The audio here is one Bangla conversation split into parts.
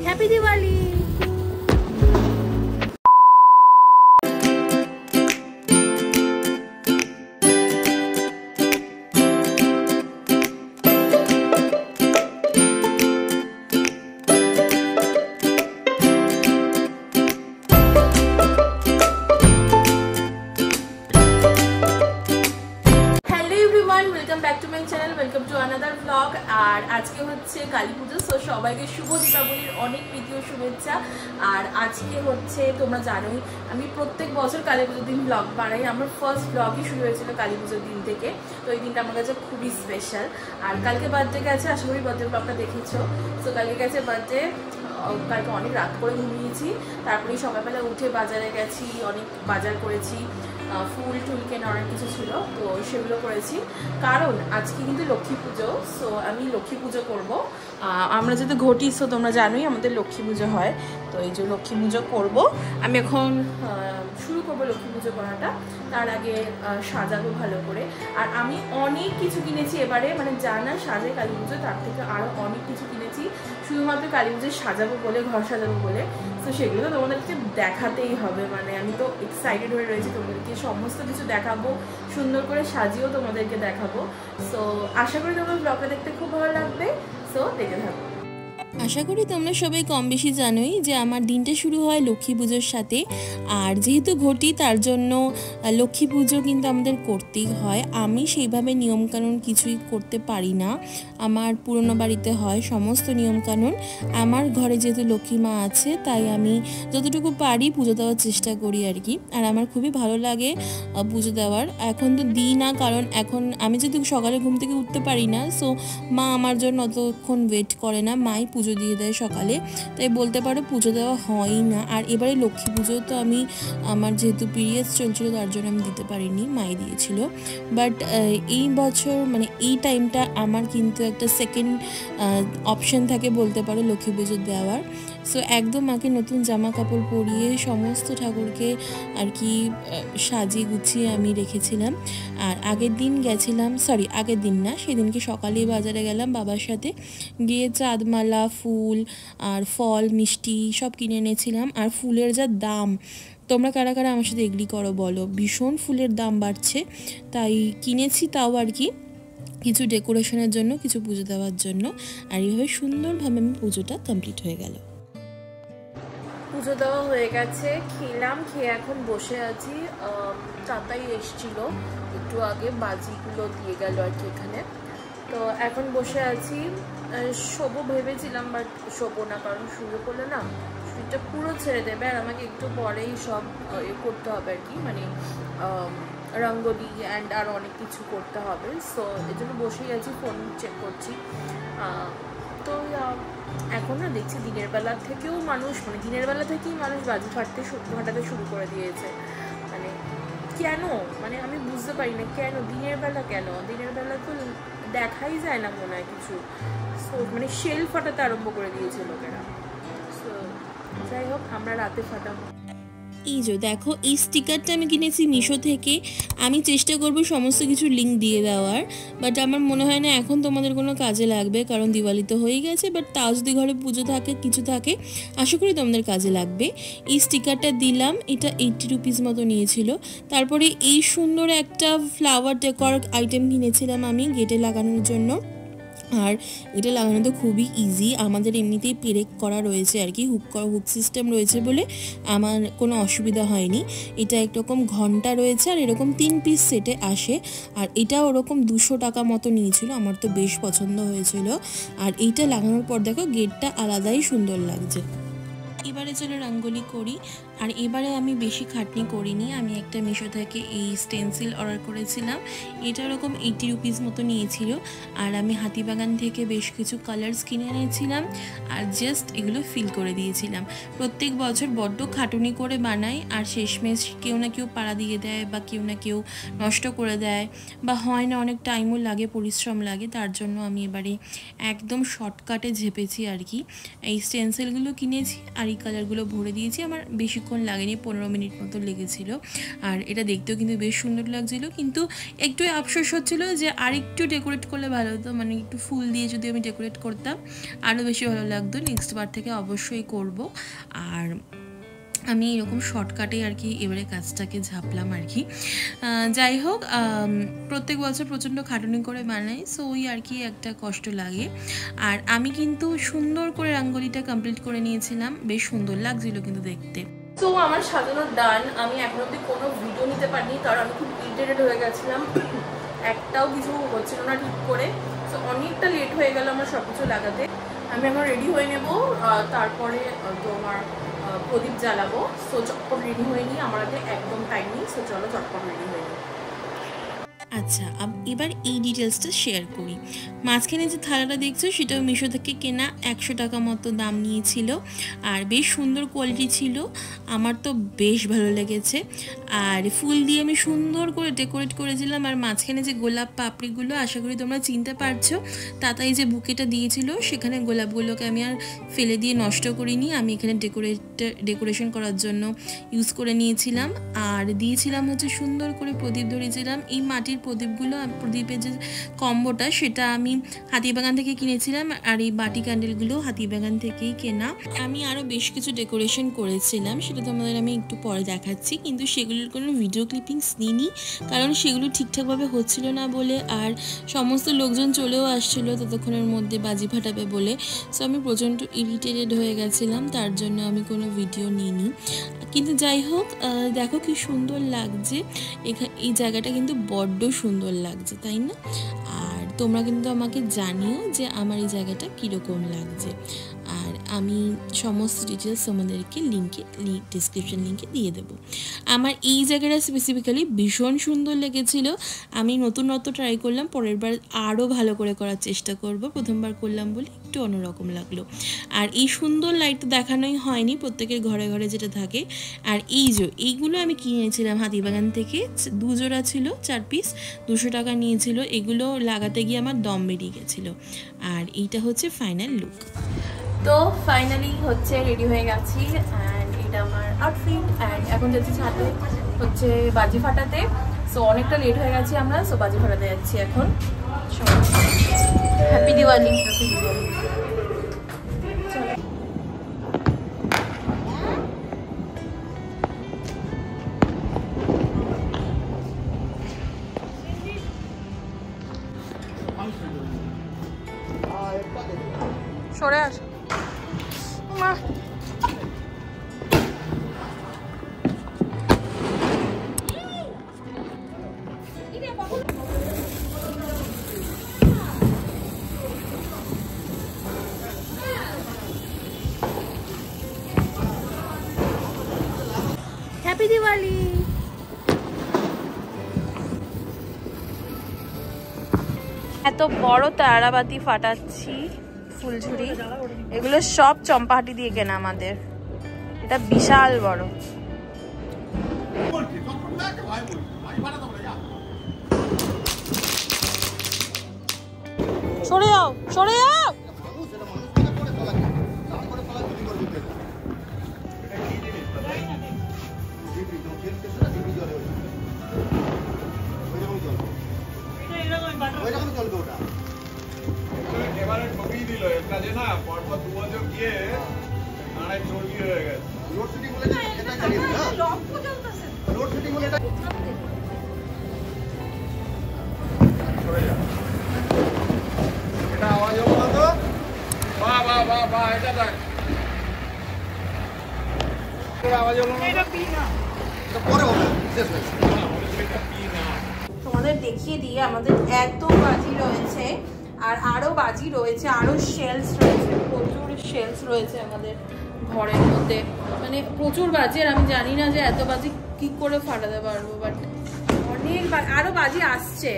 Happy Diwali. Welcome back to my channel, welcome to another blog. और आज के होच्छे काली पुजो, सो सबाइके शुभ दीपावलिर अनेक प्रীতি ও शुभेच्छा। और आज के होच्छे तोमरा जानोई आमी प्रत्येक बछर काली पुजोर दिन ब्लग बानाई। आमार फार्स्ट ब्लगই शुरू হয়েছিল काली पुजोर दिन থেকে। তো এই দিনটা আমার কাছে খুবই স্পেশাল। আর কালকে বার্থডে গেছে, আশা করি বার্থডে ব্লগটা দেখেছো। সো কালকে গেছে বার্থডে, কালকে অনেক রাত করে ঘুমিয়েছি। তারপরে সকালবেলা উঠে বাজারে গেছি, অনেক বাজার করেছি, ফুল টুল কেনা অনেক কিছু ছিল, তো সেগুলো করেছি। কারণ আজকে কিন্তু লক্ষ্মী পুজো, সো আমি লক্ষ্মী পুজো করবো। আমরা যেহেতু ঘটি, সো তোমরা জানোই আমাদের লক্ষ্মী পুজো হয়। তো এই যে লক্ষ্মী পুজো করবো আমি এখন, শুরু করবো লক্ষ্মী পুজো করাটা। তার আগে সাজাবো ভালো করে। আর আমি অনেক কিছু কিনেছি এবারে, মানে যা না সাজে কালী পুজো তার থেকে আরও অনেক কিছু কিনেছি শুধুমাত্র কালী পুজো সাজাবো বলে, ঘর সাজাবো বলে। তো সেগুলো তো তোমাদেরকে দেখাতেই হবে, মানে আমি তো এক্সাইটেড হয়ে রয়েছি, তোমাদেরকে সমস্ত কিছু দেখাবো, সুন্দর করে সাজিয়েও তোমাদেরকে দেখাবো। সো আশা করি তোমার ব্লগটা দেখতে খুব ভালো লাগবে, সো দেখে থাকো। আশা করি তোমরা সবাই কম বেশি জানোই যে আমার দিনটা শুরু হয় লক্ষ্মী পুজোর সাথে। আর যেহেতু ঘটি তার জন্য লক্ষ্মী পুজো কিন্তু আমাদের করতেই হয়। আমি সেইভাবে নিয়মকানুন কিছুই করতে পারি না, আমার পুরনো বাড়িতে হয় সমস্ত নিয়মকানুন। আমার ঘরে যেহেতু লক্ষ্মী মা আছে তাই আমি যতটুকু পারি পুজো দেওয়ার চেষ্টা করি আর কি। আর আমার খুবই ভালো লাগে পুজো দেওয়ার। এখন তো দিই না, কারণ এখন আমি যেহেতু সকালে ঘুম থেকে উঠতে পারি না, সো মা আমার জন্য অতক্ষণ ওয়েট করে না, মাই পুজো দিয়ে দেয় সকালে। তাই বলতে পারো পুজো দেওয়া হয়ই না। আর এবারে লক্ষ্মী পুজো তো আমি, আমার যেহেতু পিরিয়ডস চলছিল তার জন্য আমি দিতে পারিনি, মাই দিয়েছিল। বাট এই বছর মানে এই টাইমটা আমার কিন্তু একটা সেকেন্ড অপশন থাকে বলতে পারো লক্ষ্মী পুজো দেওয়ার। সো একদম মাকে নতুন জামা কাপড় পরিয়ে সমস্ত ঠাকুরকে আর কি সাজিয়ে গুছিয়ে আমি রেখেছিলাম। আর আগের দিন গেছিলাম, সরি আগের দিন না, সেদিনকে সকালেই বাজারে গেলাম বাবার সাথে, গিয়ে চাঁদমালা, ফুল আর ফল মিষ্টি সব কিনে এনেছিলাম। আর ফুলের যা দাম, তোমরা কারা কারা আমার সাথে এগ্রি করো বলো, ভীষণ ফুলের দাম বাড়ছে। তাই কিনেছি, তাও আর কি কিছু ডেকোরেশনের জন্য, কিছু পুজো দেওয়ার জন্য। আর এইভাবে সুন্দরভাবে আমি পুজোটা কমপ্লিট হয়ে গেল। পুজো দেওয়া হয়ে গেছে, খেলাম, খেয়ে এখন বসে আছি। চাতাই এসছিল একটু আগে, বাজিগুলো দিয়ে গেল আর কি এখানে। তো এখন বসে আছি, শোবো ভেবেছিলাম, বাট শোবো না, কারণ শুয়ে পড়লে না শরীরটা পুরো ছেড়ে দেবে। আর আমাকে একটু পরেই সব করতে হবে আর কি, মানে রঙ্গোলি অ্যান্ড আর অনেক কিছু করতে হবে। সো এর জন্য বসেই আছি, ফোন চেক করছি। তো এখন না দেখছি দিনের বেলা থেকেও মানুষ, মানে দিনের বেলা থেকেই মানুষ বাজি ফাটাতে শুরু করে দিয়েছে। মানে কেন, মানে আমি বুঝতে পারি না কেন দিনের বেলা, কেন দিনের বেলা তো দেখাই যায় না মনে হয় কিছু। সো মানে শেল ফাটাতে আরম্ভ করে দিয়েছে লোকেরা। সো যাই হোক, আমরা রাতে ফাটাবো। এই যে দেখো, এই স্টিকারটা আমি কিনেছি মিশো থেকে। আমি চেষ্টা করব সমস্ত কিছু লিঙ্ক দিয়ে দেওয়ার, বাট আমার মনে হয় না এখন তোমাদের কোনো কাজে লাগবে, কারণ দিওয়ালি তো হয়ে গেছে। বাট তাও যদি ঘরে পুজো থাকে, কিছু থাকে, আশা করি তোমাদের কাজে লাগবে। এই স্টিকারটা দিলাম, এটা 80 রুপিস মতো নিয়েছিল। তারপরে এই সুন্দর একটা ফ্লাওয়ার ডেকোর আইটেম কিনেছিলাম আমি গেটে লাগানোর জন্য। আর এটা লাগানো তো খুবই ইজি, আমাদের এমনিতেই পেরেক করা রয়েছে আর কি, হুক সিস্টেম রয়েছে বলে আমার কোনো অসুবিধা হয়নি। এটা একরকম ঘন্টা রয়েছে, আর এরকম 3 পিস সেটে আসে। আর এটা ওরকম 200 টাকা মতো নিয়েছিল, আমার তো বেশ পছন্দ হয়েছিল। আর এইটা লাগানোর পর দেখো গেটটা আলাদাই সুন্দর লাগছে। এবারে চলো রঙ্গোলি করি। আর এবারে আমি বেশি খাটনি করিনি, আমি একটা মিশো থেকে এই স্টেন্সিল অর্ডার করেছিলাম। এটা ওরকম 80 রুপিস মতো নিয়েছিল। আর আমি হাতিবাগান থেকে বেশ কিছু কালার্স কিনে এনেছিলাম, আর জাস্ট এগুলো ফিল করে দিয়েছিলাম। প্রত্যেক বছর বড্ড খাটুনি করে বানাই, আর শেষমেশ কেউ না কেউ পাড়া দিয়ে দেয়, বা কেউ না কেউ নষ্ট করে দেয়, বা হয় না, অনেক টাইমও লাগে, পরিশ্রম লাগে। তার জন্য আমি এবারে একদম শর্টকাটে ঝেপেছি আর কি। এই স্টেন্সিলগুলো কিনেছি আর এই কালারগুলো ভরে দিয়েছি। আমার বেশি বেশিক্ষণ লাগেনি, 15 মিনিট মতো লেগেছিল। আর এটা দেখতেও কিন্তু বেশ সুন্দর লাগছিলো, কিন্তু একটু আফসোস হচ্ছিলো যে আর একটু ডেকোরেট করলে ভালো হতো, মানে একটু ফুল দিয়ে যদি আমি ডেকোরেট করতাম আরও বেশি ভালো লাগতো। নেক্সট বার থেকে অবশ্যই করব। আর আমি এরকম শর্টকাটে আর কি এবারে কাজটাকে ঝাপলাম আর কি। যাই হোক, প্রত্যেক বছর প্রচণ্ড খাটুনি করে বানাই, সো ওই আর কি একটা কষ্ট লাগে। আর আমি কিন্তু সুন্দর করে রাঙ্গোলিটা কমপ্লিট করে নিয়েছিলাম, বেশ সুন্দর লাগছিল কিন্তু দেখতে। তো আমার সাজানো ডান। আমি এখন অব্দি কোনো ভিডিও নিতে পারিনি, কারণ আমি খুব ইরিটেটেড হয়ে গেছিলাম, একটাও কিছু হচ্ছিল না ঠিক করে। তো অনেকটা লেট হয়ে গেল আমার সব কিছু লাগাতে। আমি এখন রেডি হয়ে নেব, তারপরে তোমার প্রদীপ জ্বালাবো। সো চটপট রেডি হয়ে নিই, আমার হাতে একদম টাইম নেই। সো চলো চটপট রেডি হয়ে নিই। আচ্ছা, এবার এই ডিটেলসটা শেয়ার করি। মাঝখানে যে থালাটা দেখছো সেটাও মিশো থেকে কেনা, 100 টাকা মতো দাম নিয়েছিল, আর বেশ সুন্দর কোয়ালিটি ছিল, আমার তো বেশ ভালো লেগেছে। আর ফুল দিয়ে আমি সুন্দর করে ডেকোরেট করেছিলাম। আর মাঝখানে যে গোলাপ পাপড়িগুলো, আশা করি তোমরা চিনতে পারছো, তাতাই যে বুকেটা দিয়েছিল সেখানে গোলাপগুলোকে আমি আর ফেলে দিয়ে নষ্ট করিনি, আমি এখানে ডেকোরেশন করার জন্য ইউজ করে নিয়েছিলাম। আর দিয়েছিলাম হচ্ছে সুন্দর করে প্রদীপ ধরিয়েছিলাম। এই মাটির প্রদীপগুলো, প্রদীপের যে কম্বোটা সেটা আমি হাতিবাগান থেকে কিনেছিলাম, আর এই বাটি ক্যান্ডেলগুলো হাতিবাগান থেকেই কেনা। আমি আরও বেশ কিছু ডেকোরেশন করেছিলাম, সেটা তোমাদের আমি একটু পরে দেখাচ্ছি, কিন্তু সেগুলোর কোনো ভিডিও ক্লিপিংস নিইনি, কারণ সেগুলো ঠিকঠাকভাবে হচ্ছিল না বলে, আর সমস্ত লোকজন চলেও আসছিলো ততক্ষণের মধ্যে বাজি ফাটাবে বলে। সো আমি প্রচণ্ড ইরিটেটেড হয়ে গেছিলাম, তার জন্য আমি কোনো ভিডিও নিইনি। কিন্তু যাই হোক, দেখো কি সুন্দর লাগছে এই জায়গাটা, কিন্তু বড্ড সুন্দর লাগছে, তাই না? আর তোমরা কিন্তু আমাকে জানিও যে আমার এই জায়গাটা কীরকম লাগছে। আর আমি সমস্ত ডিটেলস তোমাদেরকে ডিসক্রিপশন লিঙ্কে দিয়ে দেবো। আমার এই জায়গাটা স্পেসিফিক্যালি ভীষণ সুন্দর লেগেছিল। আমি নতুনত্ব ট্রাই করলাম, পরের বার আরও ভালো করে করার চেষ্টা করব। প্রথমবার করলাম বলে একটু অন্যরকম লাগলো। আর এই সুন্দর লাইটটা দেখানোই হয়নি, প্রত্যেকের ঘরে ঘরে যেটা থাকে। আর এইগুলো আমি কিনেছিলাম হাতিবাগান থেকে, 2 জোড়া ছিল, 4 পিস, 200 টাকা নিয়েছিল। এগুলো লাগাতে গিয়ে আমার দম বেরিয়ে গেছিলো। আর এইটা হচ্ছে ফাইনাল লুক। তো ফাইনালি হচ্ছে রেডি হয়ে গেছি, অ্যান্ড এটা আমার আউটফিট। অ্যান্ড এখন যাচ্ছি ছাদে হচ্ছে বাজি ফাটাতে। সো অনেকটা লেট হয়ে গেছি আমরা, সো বাজি ফাটাতে যাচ্ছি এখন। হ্যাপি দিওয়ালি। সরে আস মা। হ্যাপি দিওয়ালি। এত বড় তারাবাতি ফাটাচ্ছি, ফুলঝুরি, এগুলো সব চম্পাহাটি দিয়ে কেনা আমাদের। এটা বিশাল বড়। সরে যাও, সরে যাও। এবারে ঠকিয়ে দিল একটা যে না পরপর 2 বছর গিয়ে আড়াই চর্বি হয়ে গেছে। রোড সিটি বলে এটা চালিয়ে দিল, লক তো চলতেছে, রোড সিটি বলে এটা সরে যা। এটা আওয়াজ হলো না তো? বাহ বাহ বাহ বাহ, এটা দেখ, এটা আওয়াজ হলো না, এটা পি না, এটা পরে হবে, শেষ হয়েছে। এটা পি না। তোমাদের দেখিয়ে দিয়ে আমাদের এত বাজি রয়েছে, আর আরো বাজি রয়েছে, আরো শেলস রয়েছে, প্রচুর শেলস রয়েছে আমাদের ঘরের মধ্যে, মানে প্রচুর বাজি। আর আমি জানি না যে এত বাজি কি করে ফাটাতে পারবো, বাট অনেক আরো বাজি আসছে,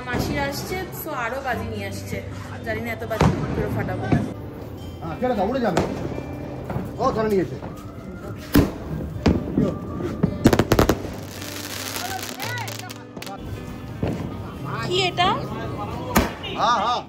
মাসির আসছে, সো আরো বাজি নিয়ে আসছে। জানি না এত বাজি কি করে ফাটাবো। ছেড়ে দাও, উড়ে যাবে। ও ধরে নিয়েছে। কি এটা? হ্যাঁ হ্যাঁ,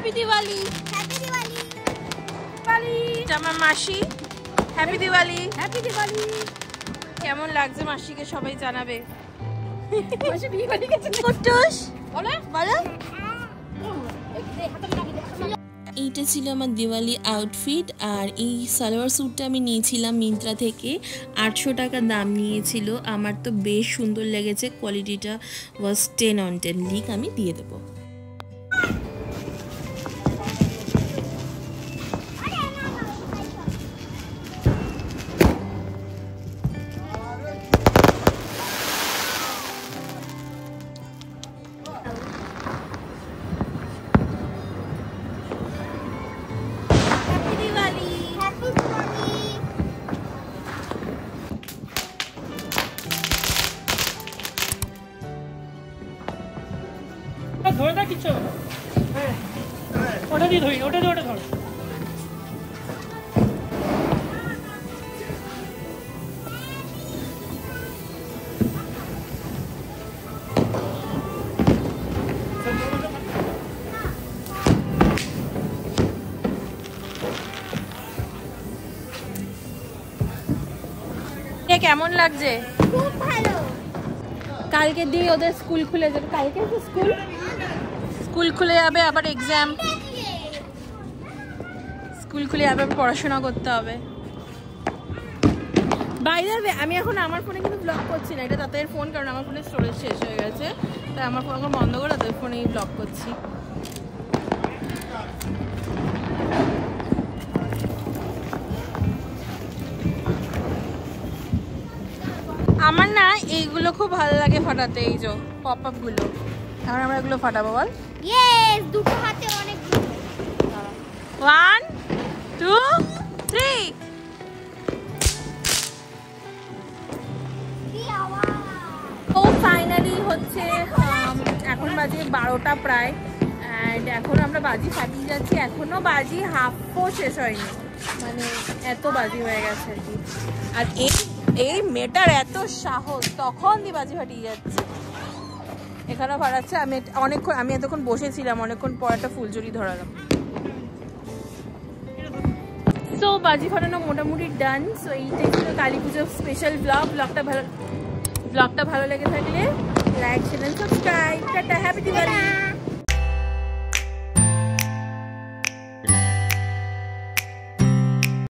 হ্যাপি দিওয়ালি। হ্যাপি দিওয়ালি। দিওয়ালি আমার মাসি, হ্যাপি দিওয়ালি। হ্যাপি দিওয়ালি। কেমন লাগছে মাসিকে সবাই জানাবে। মাসি বিয়ে বাড়ি গেছে। কুট্টুস বলো বলো। এইটা ছিল আমার দিওয়ালি আউটফিট। আর এই সালোয়ার স্যুটটা আমি নিয়েছিলাম মিন্ত্রা থেকে, 800 টাকা দাম নিয়েছিল। আমার তো বেশ সুন্দর লেগেছে, কোয়ালিটিটা ওয়াজ 10 on 10 লিক আমি দিয়ে দেবো। ধরে না কিছু, হ্যাঁ ওটা দিয়ে ধরি, ওটা দিয়ে ওটা ধর। কেমন লাগছে? খুব ভালো। কালকে দিয়ে ওদের স্কুল খুলে যাবে। কালকে তো স্কুল খুলে যাবে, আবার এক্সাম। স্কুল খুলে আবার পড়াশোনা করতে হবে। বাই দ্য ওয়ে, আমি এখন আমার ফোনে কিন্তু ব্লগ করছি না, এটা তাদের ফোন, কারণ আমার ফোনে স্টোরেজ শেষ হয়ে গেছে। তাই আমার ফোন এখন বন্ধ করে তাদের ফোনেই ব্লগ করছি। আমার না এইগুলো খুব ভালো লাগে ফাটাতে, এই যে পপ আপ গুলো। এখন আমরা এগুলো ফাটাবো, বল। ইয়েস, দুটো হাতে অনেক। 1 2 3। তো ফাইনালি হচ্ছে এখন বাজে 12টা প্রায়, অ্যান্ড এখন আমরা বাজি ফাটিয়ে যাচ্ছি। এখনো বাজি হাফও শেষ হয়নি, মানে এত বাজি হয়ে গেছে আর কি। আর এই মেয়েটার এত সাহস, তখন দিয়ে বাজি ফাটিয়ে যাচ্ছে। এখানে ফাটাচ্ছে, আমি এতক্ষণ বসেছিলাম, অনেকক্ষণ পর একটা ফুলঝুরি ধরালাম। সো বাজি ফাটানো মোটামুটি ডান। সো এইটাই ছিল কালী পুজোর স্পেশাল ব্লগ। ব্লগটা ভালো লেগে থাকলে like, channel subscribe. Tata, happy Diwali.